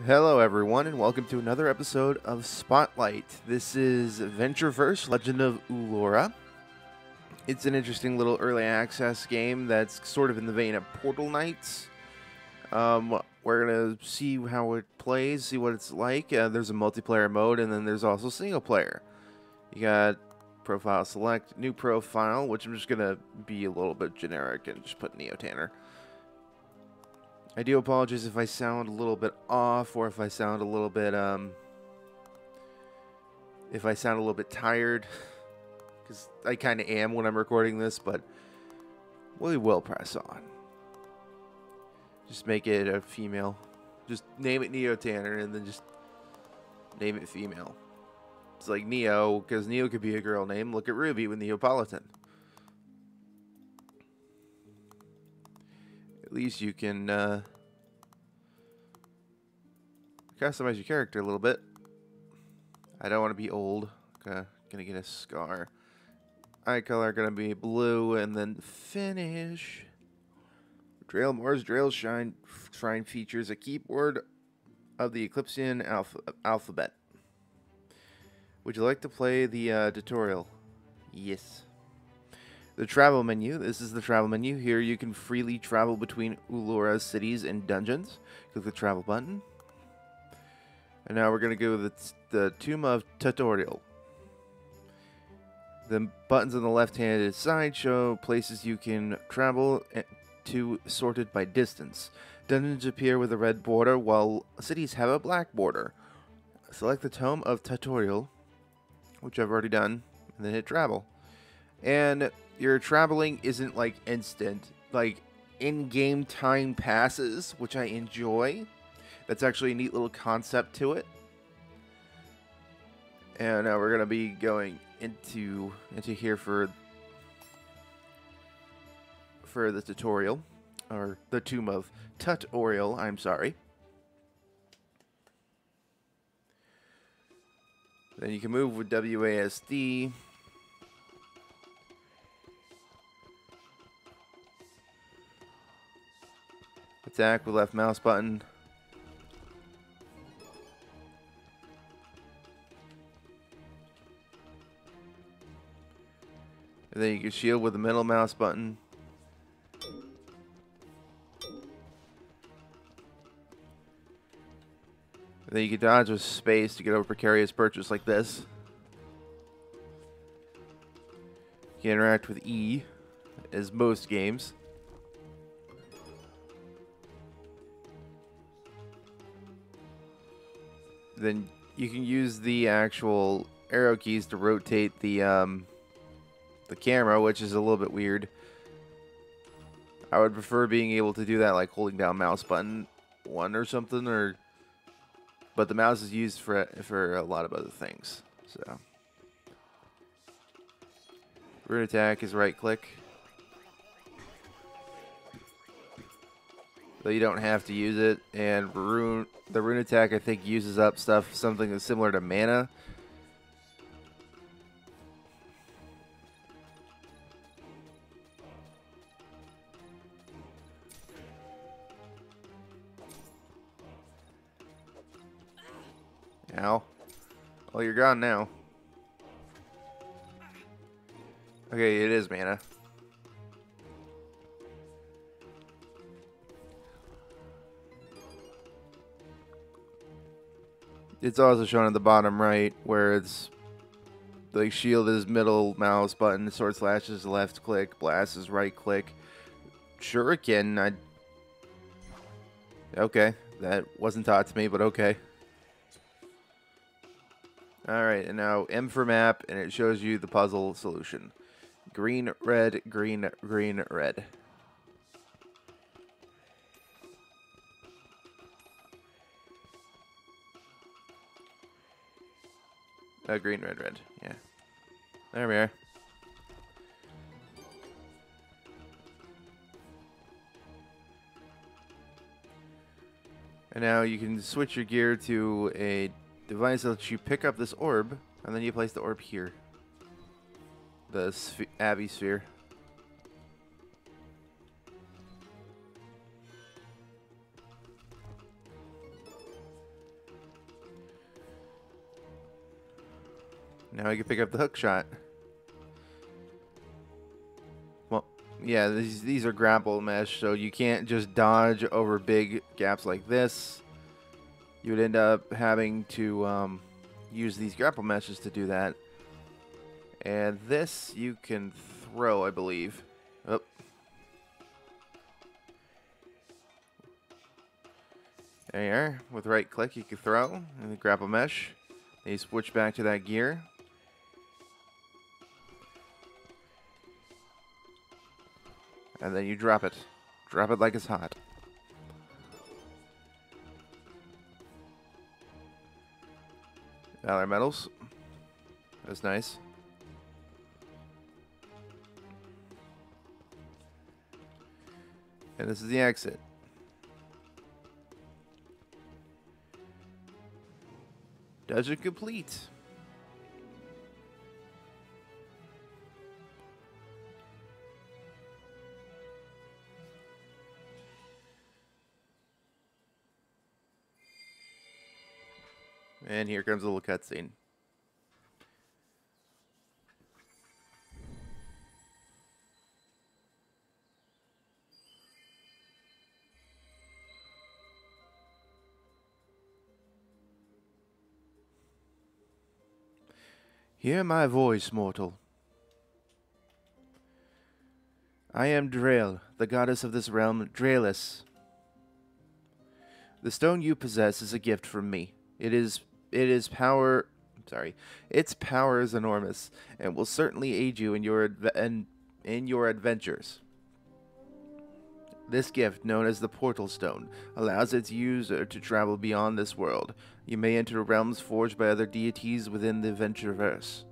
Hello, everyone, and welcome to another episode of Spotlight. This is VentureVerse, Legend of Ulora. It's an interesting little early access game that's sort of in the vein of Portal Knights. We're going to see how it plays, see what it's like. There's a multiplayer mode, and then there's also single player. You got profile select, new profile, which I'm just going to be a little bit generic and just put Neo Tanner. I do apologize if I sound a little bit off or if I sound a little bit tired, because I kind of am when I'm recording this, but we will press on. Just make it a female. Just name it Neo Tanner and then just name it female. It's like Neo, because Neo could be a girl name. Look at Ruby with Neapolitan. At least you can customize your character a little bit. I don't want to be old. Gonna get a scar. Eye color gonna be blue, and then finish. Mars Drail Shrine features a keyboard of the Eclipsean alphabet. Would you like to play the tutorial? Yes. The travel menu. This is the travel menu. Here you can freely travel between Ulora's cities and dungeons. Click the travel button. And now we're going to go with the Tomb of Tutorial. The buttons on the left-handed side show places you can travel to, sorted by distance. Dungeons appear with a red border, while cities have a black border. Select the Tomb of Tutorial, which I've already done, and then hit travel. And your traveling isn't like instant. Like, in-game time passes, which I enjoy. That's actually a neat little concept to it. And now we're going to be going into here for the tutorial, or the Tomb of Tutorial, I'm sorry. Then you can move with WASD. Attack with left mouse button. And then you can shield with the middle mouse button. And then you can dodge with space to get over precarious perches like this. You can interact with E, as most games. Then you can use the actual arrow keys to rotate the camera, which is a little bit weird. I would prefer being able to do that like holding down mouse button 1 or something, but the mouse is used for a lot of other things. So rune attack is right click. Though you don't have to use it, and the rune attack I think uses up something that's similar to mana. Ow. Well, you're gone now. Okay, it is mana. It's also shown at the bottom right, where it's like shield is middle mouse button, sword slash is left click, blast is right click, shuriken. Okay, that wasn't taught to me, but okay. Alright, and now M for map, and it shows you the puzzle solution. Green, red, green, green, red. Green, red, red. Yeah. There we are. And now you can switch your gear to a device that lets you pick up this orb, and then you place the orb here. The Abbey Sphere. Now I can pick up the hook shot. Well, yeah, these are grapple mesh, so you can't just dodge over big gaps like this. You would end up having to use these grapple meshes to do that. And this you can throw, I believe. Oh. There you are. With right click, you can throw and the grapple mesh. Then you switch back to that gear. And then you drop it. Drop it like it's hot. Valor medals. That's nice. And this is the exit. Dungeon complete. And here comes a little cutscene. Hear my voice, mortal. I am Drael, the goddess of this realm, Draelis. The stone you possess is a gift from me. Its power is enormous and will certainly aid you in your adventures. This gift, known as the Portal Stone, allows its user to travel beyond this world. You may enter realms forged by other deities within the VentureVerse.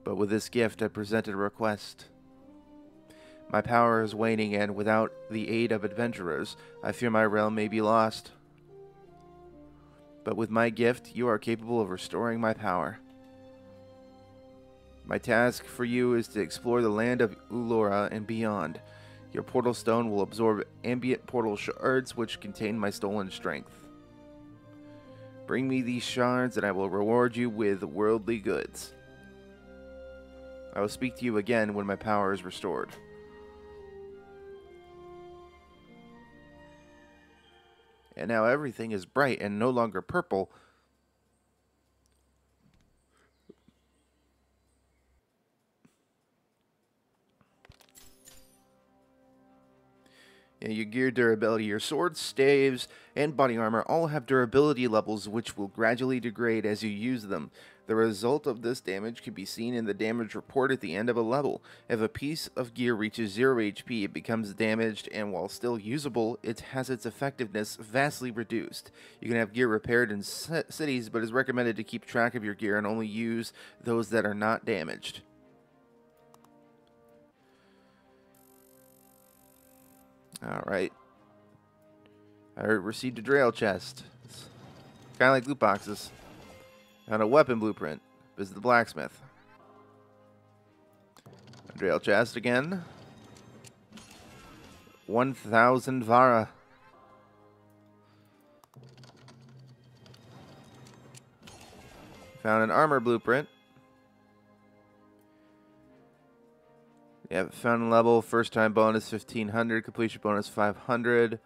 But with this gift, I present a request. My power is waning, and without the aid of adventurers, I fear my realm may be lost. But with my gift, you are capable of restoring my power. My task for you is to explore the land of Ulora and beyond. Your portal stone will absorb ambient portal shards which contain my stolen strength. Bring me these shards and I will reward you with worldly goods. I will speak to you again when my power is restored. And now everything is bright and no longer purple. Your gear durability, your swords, staves, and body armor all have durability levels which will gradually degrade as you use them. The result of this damage can be seen in the damage report at the end of a level. If a piece of gear reaches 0 HP, it becomes damaged, and while still usable, it has its effectiveness vastly reduced. You can have gear repaired in cities, but it's recommended to keep track of your gear and only use those that are not damaged. Alright. I received a Drael chest. It's kind of like loot boxes. And a weapon blueprint. Visit the blacksmith. A Drael chest again. 1,000 Vara. Found an armor blueprint. Yeah, found level, first time bonus 1,500, completion bonus 500.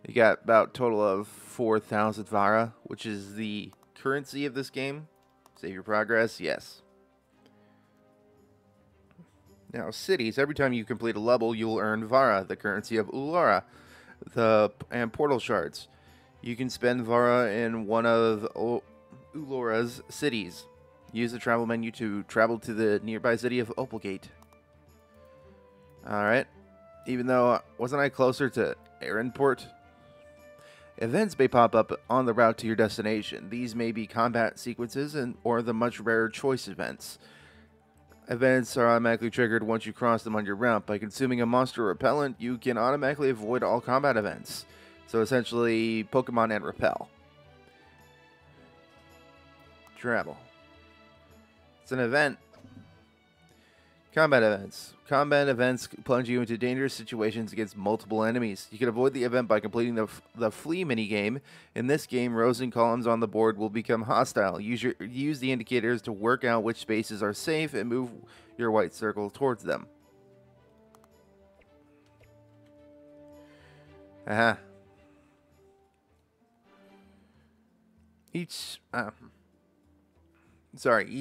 You got about total of 4,000 Vara, which is the currency of this game. Save your progress, yes. Now, cities, every time you complete a level, you will earn Vara, the currency of Ulora, and portal shards. You can spend Vara in one of Ulora's cities. Use the travel menu to travel to the nearby city of Opalgate. Alright. Even though, wasn't I closer to Aaronport? Events may pop up on the route to your destination. These may be combat sequences or the much rarer choice events. Events are automatically triggered once you cross them on your route. By consuming a monster repellent, you can automatically avoid all combat events. So essentially, Pokemon and Repel. Travel. It's an event. Combat events. Combat events plunge you into dangerous situations against multiple enemies. You can avoid the event by completing the flee minigame. In this game, rows and columns on the board will become hostile. Use the indicators to work out which spaces are safe and move your white circle towards them. Aha. Each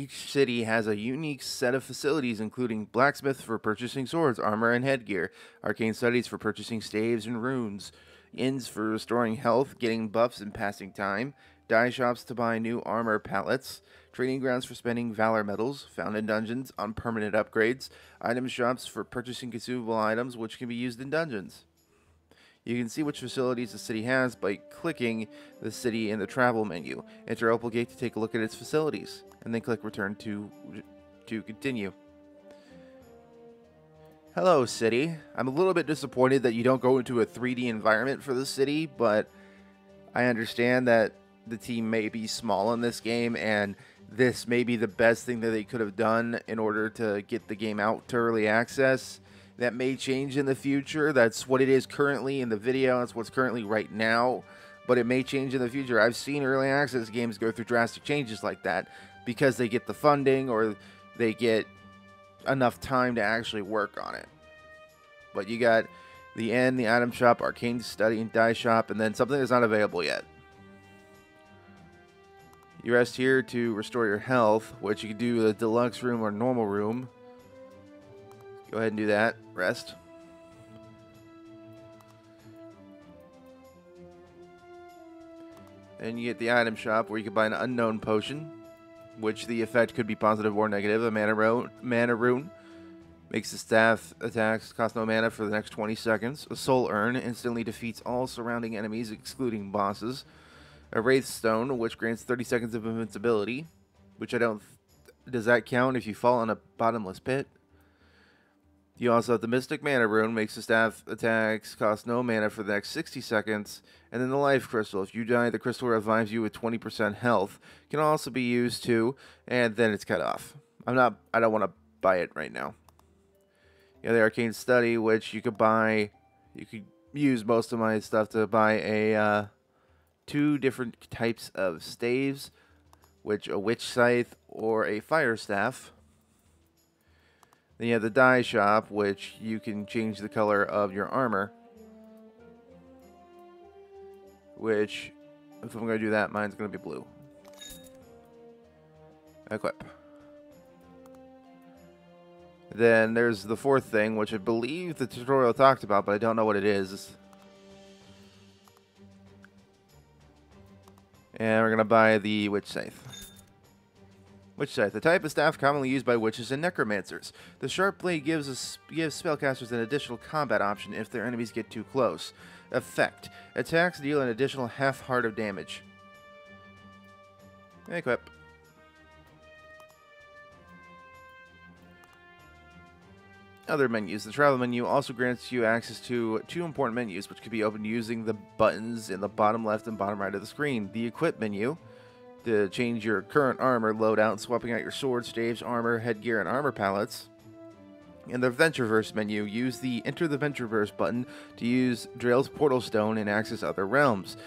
city has a unique set of facilities, including blacksmith for purchasing swords, armor, and headgear, arcane studies for purchasing staves and runes, inns for restoring health, getting buffs, and passing time, dye shops to buy new armor palettes, training grounds for spending valor medals, found in dungeons on permanent upgrades, item shops for purchasing consumable items which can be used in dungeons. You can see which facilities the city has by clicking the city in the travel menu. Enter Opalgate to take a look at its facilities, and then click Return to continue. Hello, city. I'm a little bit disappointed that you don't go into a 3D environment for the city, but I understand that the team may be small in this game, and this may be the best thing that they could have done in order to get the game out to early access. That may change in the future. That's what it is currently in the video. That's what's currently right now. But it may change in the future. I've seen early access games go through drastic changes like that because they get the funding or they get enough time to actually work on it. But you got the inn, the item shop, arcane study, and dye shop, and then something that's not available yet. You rest here to restore your health, which you can do the deluxe room or normal room. Go ahead and do that. Rest. And you get the item shop where you can buy an unknown potion, which the effect could be positive or negative. A mana rune makes the staff attacks cost no mana for the next 20 seconds. A soul urn instantly defeats all surrounding enemies, excluding bosses. A wraith stone, which grants 30 seconds of invincibility, which I don't. Does that count if you fall in a bottomless pit? You also have the Mystic Mana Rune, makes the staff attacks cost no mana for the next 60 seconds. And then the Life Crystal. If you die, the crystal revives you with 20% health. Can also be used too, and then it's cut off. I don't want to buy it right now. You have the Arcane Study, which you could buy. You could use most of my stuff to buy 2 different types of staves, which a Witch Scythe or a Fire Staff. Then you have the dye shop, which you can change the color of your armor. Which, if I'm going to do that, mine's going to be blue. Equip. Then there's the 4th thing, which I believe the tutorial talked about, but I don't know what it is. And we're going to buy the Witch Scythe. Witch Scythe, the type of staff commonly used by witches and necromancers. The sharp blade gives spellcasters an additional combat option if their enemies get too close. Effect. Attacks deal an additional half heart of damage. Equip. Other menus. The travel menu also grants you access to 2 important menus, which can be opened using the buttons in the bottom left and bottom right of the screen. The Equip menu, to change your current armor loadout, swapping out your sword, staves, armor, headgear, and armor palettes. In the VentureVerse menu, use the Enter the VentureVerse button to use Drael's Portal Stone and access other realms,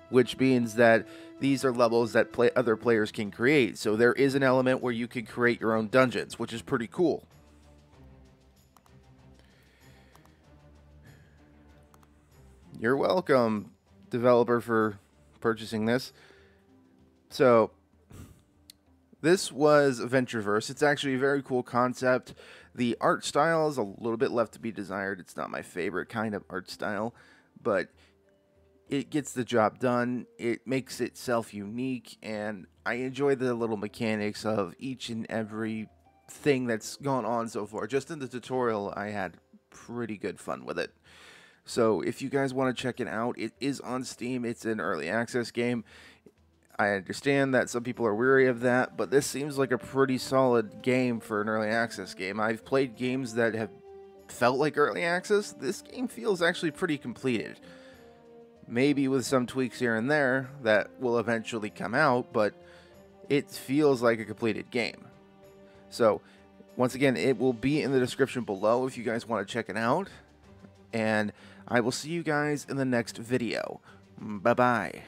which means that these are levels that other players can create. So there is an element where you can create your own dungeons, which is pretty cool. You're welcome, developer, for purchasing this. So, this was VentureVerse. It's actually a very cool concept. The art style is a little bit left to be desired. It's not my favorite kind of art style, but it gets the job done. It makes itself unique, and I enjoy the little mechanics of each and every thing that's gone on so far. Just in the tutorial, I had pretty good fun with it. So, if you guys want to check it out, it is on Steam. It's an early access game. I understand that some people are weary of that, but this seems like a pretty solid game for an early access game. I've played games that have felt like early access. This game feels actually pretty completed. Maybe with some tweaks here and there that will eventually come out, but it feels like a completed game. So, Once again, it will be in the description below if you guys want to check it out. And I will see you guys in the next video. Bye-bye.